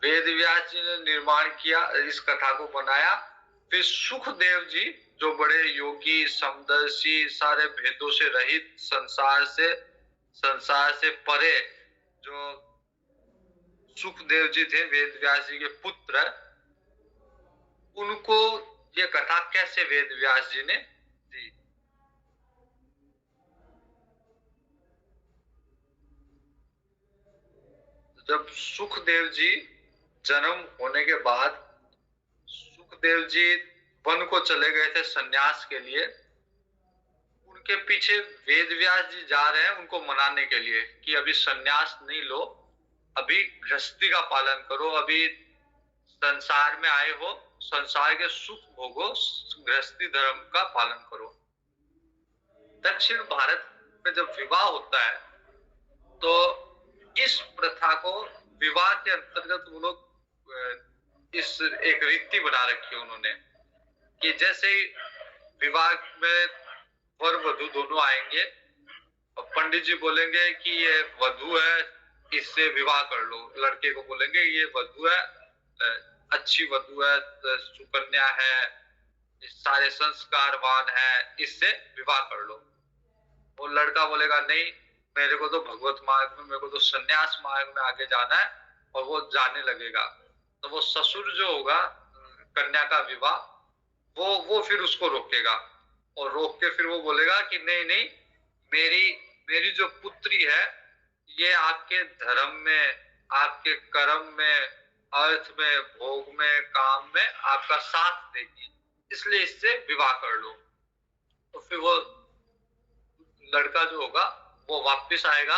वेद व्यास जी ने निर्माण किया, इस कथा को बनाया। फिर सुखदेव जी जो बड़े योगी, समदर्शी, सारे भेदों से रहित, संसार से परे जो सुखदेव जी थे, वेद व्यास जी के पुत्र, उनको ये कथा कैसे वेद व्यास जी ने दी। जब सुखदेव जी जन्म होने के बाद सुखदेव जी वन को चले गए थे सन्यास के लिए। उनके पीछे वेद व्यास जी जा रहे हैं उनको मनाने के लिए कि अभी सन्यास नहीं लो, अभी गृहस्थी का पालन करो, अभी संसार में आए हो, संसार के सुख भोगो, गृहस्थी धर्म का पालन करो। दक्षिण भारत में जब विवाह होता है तो इस प्रथा को विवाह के अंतर्गत वो लोग इस एक रीति बना रखी है उन्होंने कि जैसे ही विवाह में वर वधु दोनों आएंगे और पंडित जी बोलेंगे कि ये वधु है, इससे विवाह कर लो। लड़के को बोलेंगे ये वधु है, अच्छी वधु है, सुकन्या है, सारे संस्कारवान है, इससे विवाह कर लो। वो लड़का बोलेगा नहीं, मेरे को तो भगवत मार्ग में, मेरे को तो सन्यास मार्ग में आगे जाना है, और वो जाने लगेगा। तो वो ससुर जो होगा कन्या का विवाह, वो फिर उसको रोकेगा, और रोक के फिर वो बोलेगा कि नहीं नहीं, मेरी जो पुत्री है ये आपके धर्म में, आपके कर्म में, अर्थ में, भोग में, काम में आपका साथ देगी, इसलिए इससे विवाह कर लो। तो फिर वो लड़का जो होगा वो वापस आएगा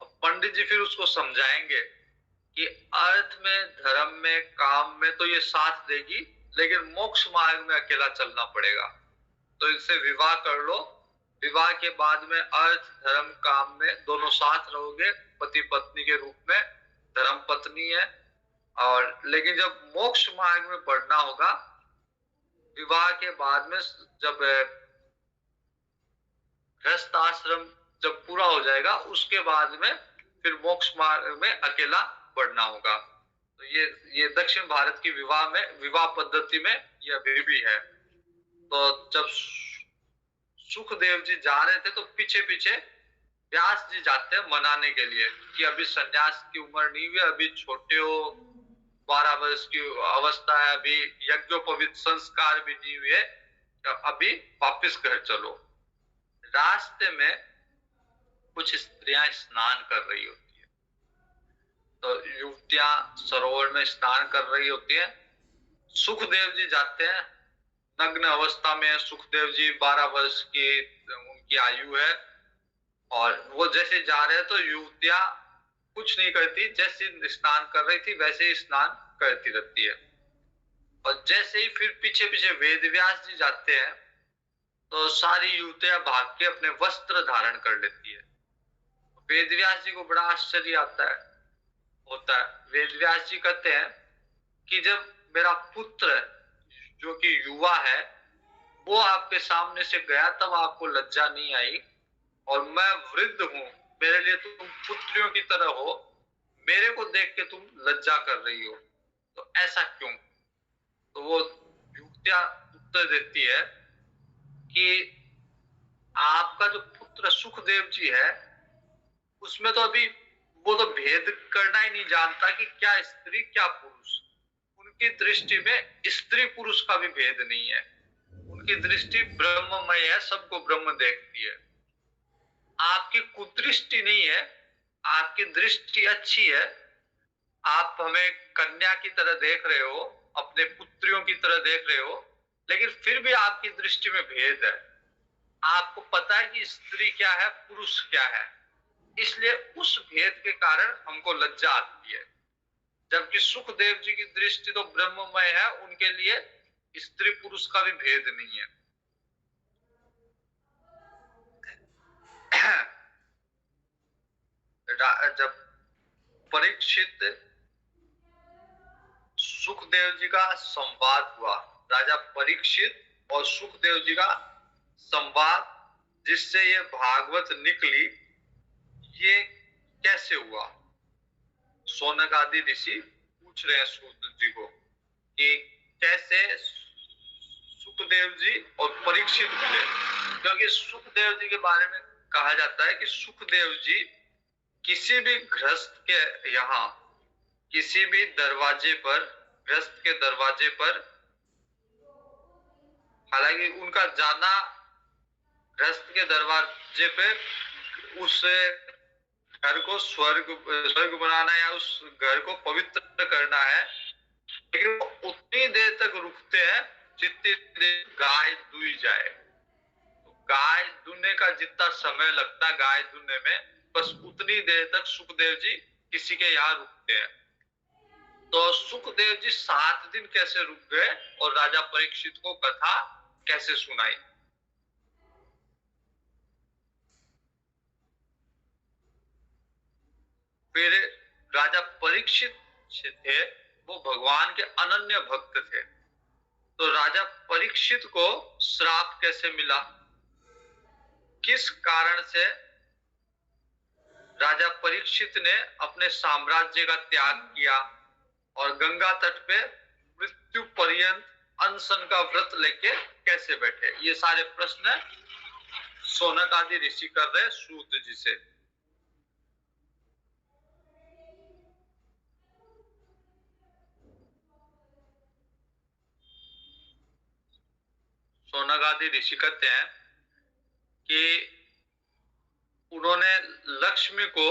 और पंडित जी फिर उसको समझाएंगे कि अर्थ में, धर्म में, काम में तो ये साथ देगी, लेकिन मोक्ष मार्ग में अकेला चलना पड़ेगा, तो इनसे विवाह कर लो। विवाह के बाद में अर्थ, धर्म, काम में दोनों साथ रहोगे, पति पत्नी के रूप में, धर्म पत्नी है। और लेकिन जब मोक्ष मार्ग में बढ़ना होगा, विवाह के बाद में जब गृहस्थ आश्रम जब पूरा हो जाएगा, उसके बाद में फिर मोक्ष मार्ग में अकेला बढ़ना होगा। तो ये दक्षिण भारत की विवाह में, विवाह पद्धति में ये अभी भी है। तो जब सुखदेव जी जा रहे थे तो पीछे पीछे व्यास जी जाते हैं मनाने के लिए कि अभी सन्यास की उम्र नहीं हुई, अभी छोटे हो, 12 वर्ष की अवस्था है, अभी यज्ञोपवीत संस्कार भी नहीं हुए, अभी वापिस घर चलो। रास्ते में कुछ स्त्रियां स्नान कर रही होती है, तो युवतियां सरोवर में स्नान कर रही होती है। सुखदेव जी जाते हैं, नग्न अवस्था में सुखदेव जी, 12 वर्ष की उनकी आयु है, और वो जैसे जा रहे हैं तो युवतियां कुछ नहीं करती, जैसे स्नान कर रही थी वैसे ही स्नान करती रहती है। और जैसे ही फिर पीछे पीछे वेद व्यास जी जाते हैं तो सारी युवतियां भाग के अपने वस्त्र धारण कर लेती है। वेद व्यास जी को बड़ा आश्चर्य होता है। वेद व्यास जी कहते हैं कि जब मेरा पुत्र जो कि युवा है वो आपके सामने से गया तब आपको लज्जा नहीं आई, और मैं वृद्ध हूं, मेरे लिए तुम पुत्रियों की तरह हो, मेरे को देख के तुम लज्जा कर रही हो, तो ऐसा क्यों? तो वो युवतियां उत्तर देती है कि आपका जो पुत्र सुखदेव जी है उसमें तो अभी वो तो भेद करना ही नहीं जानता कि क्या स्त्री क्या पुरुष। उनकी दृष्टि में स्त्री पुरुष का भी भेद नहीं है, उनकी दृष्टि ब्रह्ममय है, सबको ब्रह्म देखती है। आपकी कुदृष्टि नहीं है, आपकी दृष्टि अच्छी है, आप हमें कन्या की तरह देख रहे हो, अपने पुत्रियों की तरह देख रहे हो, लेकिन फिर भी आपकी दृष्टि में भेद है। आपको पता है कि स्त्री क्या है, पुरुष क्या है, इसलिए उस भेद के कारण हमको लज्जा आती है। जबकि सुखदेव जी की दृष्टि तो ब्रह्ममय है, उनके लिए स्त्री पुरुष का भी भेद नहीं है। जब परीक्षित सुखदेव जी का संवाद हुआ, राजा परीक्षित और सुखदेव जी का संवाद जिससे ये भागवत निकली, ये कैसे हुआ? शौनक आदि ऋषि पूछ रहे हैं सूत जी को कि कैसे सुखदेव जी और परीक्षित मिले, क्योंकि सुखदेव जी के बारे में कहा जाता है कि सुखदेव जी किसी भी गृहस्थ के यहाँ, किसी भी दरवाजे पर, गृहस्थ के दरवाजे पर, हालांकि उनका जाना गृहस्थ के दरवाजे पे उस घर को स्वर्ग स्वर्ग बनाना या उस घर को पवित्र करना है, लेकिन वो उतनी देर तक रुकते हैं जितनी देर गाय दुई जाए। तो गाय दुहने का जितना समय लगता है गाय दुहने में, बस उतनी देर तक सुखदेव जी किसी के यहाँ रुकते हैं। तो सुखदेव जी 7 दिन कैसे रुक गए और राजा परीक्षित को कथा कैसे सुनाई। फिर राजा परीक्षित थे, वो भगवान के अनन्य भक्त थे। तो राजा परीक्षित को श्राप कैसे मिला, किस कारण से राजा परीक्षित ने अपने साम्राज्य का त्याग किया और गंगा तट पे मृत्यु पर्यंत अनशन का व्रत लेके कैसे बैठे, ये सारे प्रश्न शौनक आदि ऋषि कर रहे सूत जी से। शौनक आदि ऋषि कहते हैं कि उन्होंने लक्ष्मी को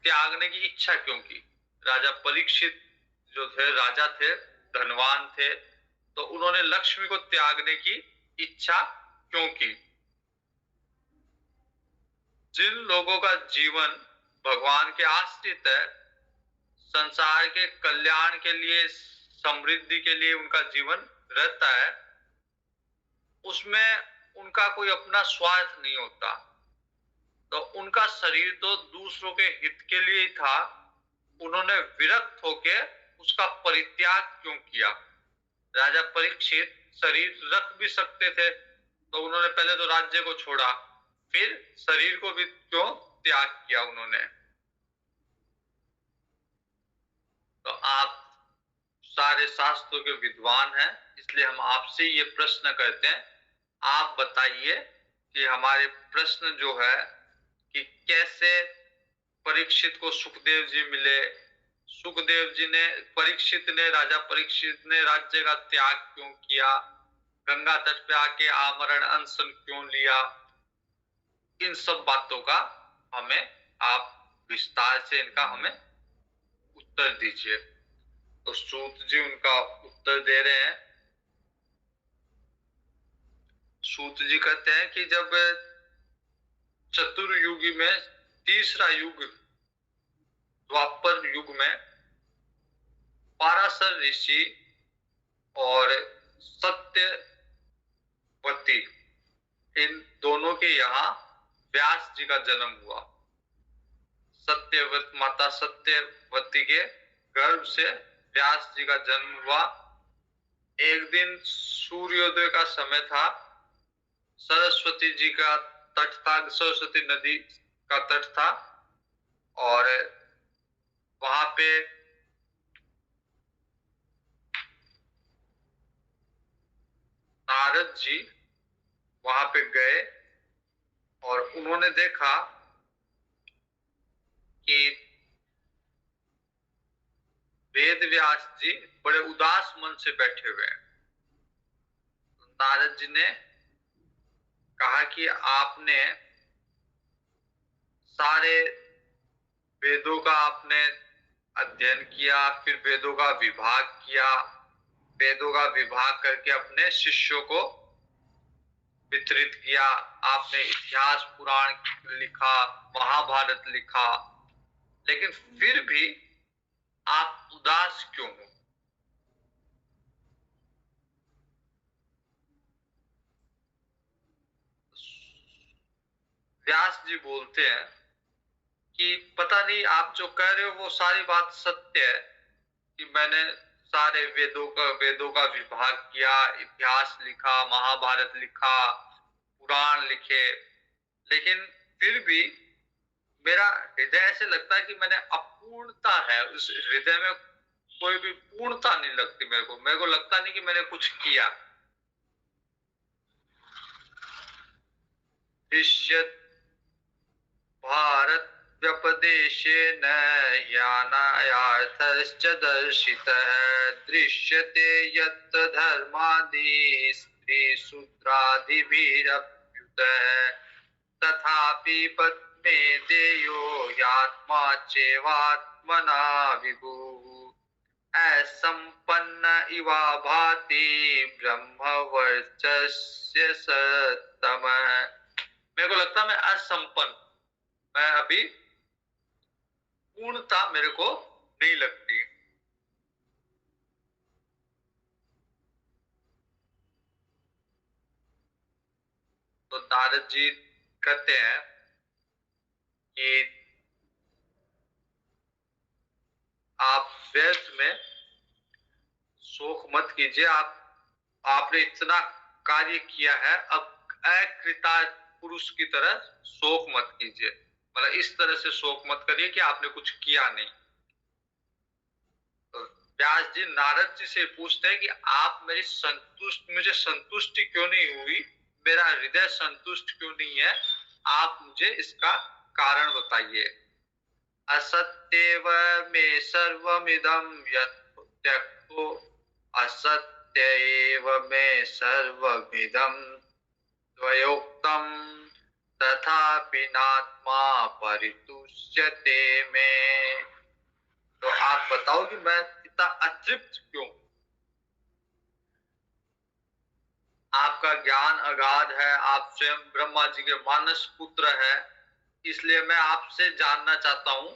त्यागने की इच्छा क्यों की। राजा परीक्षित जो थे राजा थे, धनवान थे, तो उन्होंने लक्ष्मी को त्यागने की इच्छा क्यों की। जिन लोगों का जीवन भगवान के आश्रित है, संसार के कल्याण के लिए, समृद्धि के लिए उनका जीवन रहता है, उसमें उनका कोई अपना स्वार्थ नहीं होता। तो उनका शरीर तो दूसरों के हित के लिए ही था, उन्होंने विरक्त होके उसका परित्याग क्यों किया। राजा परीक्षित शरीर रख भी सकते थे, तो उन्होंने पहले तो राज्य को छोड़ा, फिर शरीर को भी क्यों त्याग किया उन्होंने। तो आप सारे शास्त्रों के विद्वान हैं, इसलिए हम आपसे ये प्रश्न करते हैं, आप बताइए कि हमारे प्रश्न जो है कि कैसे परीक्षित को सुखदेव जी मिले, सुखदेव जी ने राजा परीक्षित ने राज्य का त्याग क्यों किया, गंगा तट पे आके आमरण अनशन क्यों लिया, इन सब बातों का हमें आप विस्तार से इनका हमें उत्तर दीजिए। तो सूत जी उनका उत्तर दे रहे हैं। सूत जी कहते हैं कि जब चतुर्युगी में तीसरा युग द्वापर युग में पाराशर ऋषि और सत्यवती, इन दोनों के यहाँ व्यास जी का जन्म हुआ। सत्यवत माता सत्यवती के गर्भ से व्यास जी का जन्म हुआ। एक दिन सूर्योदय का समय था, सरस्वती जी का तट था, सरस्वती नदी का तट था, और वहां पे नारद जी वहां पे गए और उन्होंने देखा कि वेद व्यास जी बड़े उदास मन से बैठे हुए हैं। नारद जी ने कहा कि आपने सारे वेदों का आपने अध्ययन किया, फिर वेदों का विभाग किया, वेदों का विभाग करके अपने शिष्यों को वितरित किया, आपने इतिहास पुराण लिखा, महाभारत लिखा, लेकिन फिर भी आप उदास क्यों हो। व्यास जी बोलते हैं कि पता नहीं आप जो कह रहे हो वो सारी बात सत्य है कि मैंने सारे वेदों का विभाग किया, इतिहास लिखा, महाभारत लिखा, पुराण लिखे, लेकिन फिर भी मेरा हृदय ऐसे लगता है कि मैंने अपूर्णता है, उस हृदय में कोई भी पूर्णता नहीं लगती मेरे को लगता नहीं कि मैंने कुछ किया। दृश्यत भारत व्यपदेशेन ज्ञानायार्थश्च दर्शितः, दृश्यते यत् धर्मादि स्त्री शूद्रादिभिरप्युतः, तथापि पद्मे देयो यात्मा चैवात्मना विभुः असंपन्न इवा भाति ब्रह्मवर्चस्य सत्तमः। मेरे को लगता है मैं असंपन्न, मैं अभी पूर्णता मेरे को नहीं लगती। तो नारद जी कहते हैं कि आप व्यर्थ में शोक मत कीजिए, आपने इतना कार्य किया है, अब अकृतार्थ पुरुष की तरह शोक मत कीजिए, मतलब इस तरह से शोक मत करिए कि आपने कुछ किया नहीं। तो व्यास जी नारद जी से पूछते हैं कि आप मुझे संतुष्टि क्यों नहीं हुई, मेरा हृदय संतुष्ट क्यों नहीं है, आप मुझे इसका कारण बताइए। असत्येव मे सर्वमिदं यत् त्यक्तो असत्येव मे सर्वमिदं त्वयोक्तं तथापि नात्मा परितुष्यते मे। तो आप बताओ कि मैं इतना अतृप्त क्यों? आपका ज्ञान अगाध है, आप स्वयं ब्रह्मा जी के मानस पुत्र है, इसलिए मैं आपसे जानना चाहता हूं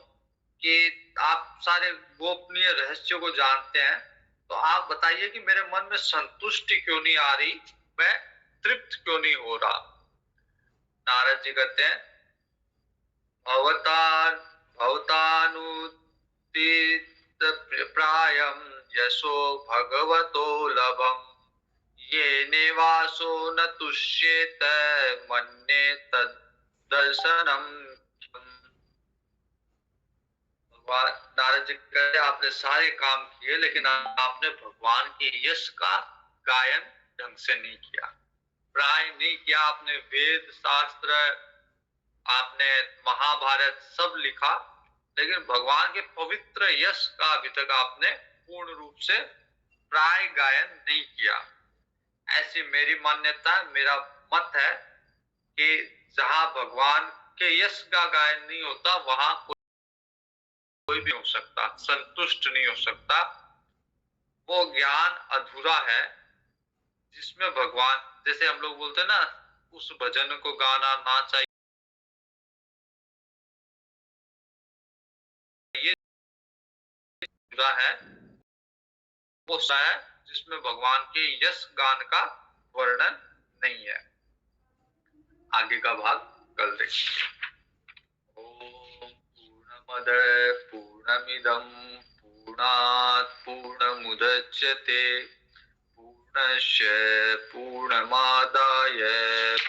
कि आप सारे गोपनीय रहस्यों को जानते हैं, तो आप बताइए कि मेरे मन में संतुष्टि क्यों नहीं आ रही, मैं तृप्त क्यों नहीं हो रहा। नारद जी कहते हैं प्रायम यशो भगवतो लभम ये निवासो न तुष्येत मन्ये तद दर्शनम। नारद जी कहते आपने सारे काम किए लेकिन आपने भगवान के यश का गायन ढंग से नहीं किया, प्राय नहीं किया। आपने वेद शास्त्र, आपने महाभारत सब लिखा, लेकिन भगवान के पवित्र यश का अभी तक आपने पूर्ण रूप से प्राय गायन नहीं किया। ऐसी मेरी मान्यता, मेरा मत है कि जहां भगवान के यश का गायन नहीं होता वहां कोई भी हो सकता, संतुष्ट नहीं हो सकता। वो ज्ञान अधूरा है जिसमें भगवान, जैसे हम लोग बोलते हैं ना, उस भजन को गाना ना चाहिए है, वो सा है जिसमें भगवान के यश गान का वर्णन नहीं है। आगे का भाग कल देखेंगे। ओम पूर्णमद पूर्णमिदं पूर्णात् पूर्णमुदच्यते पूर्णस्य पूर्णमादाय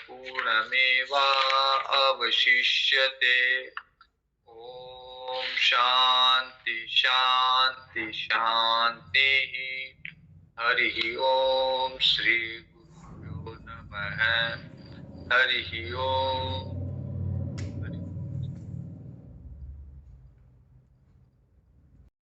पूर्णमेवावशिष्यते। ओम शांति शांति शांति। हरि ओम श्री गुरुभ्यो नमः। हरि ओम।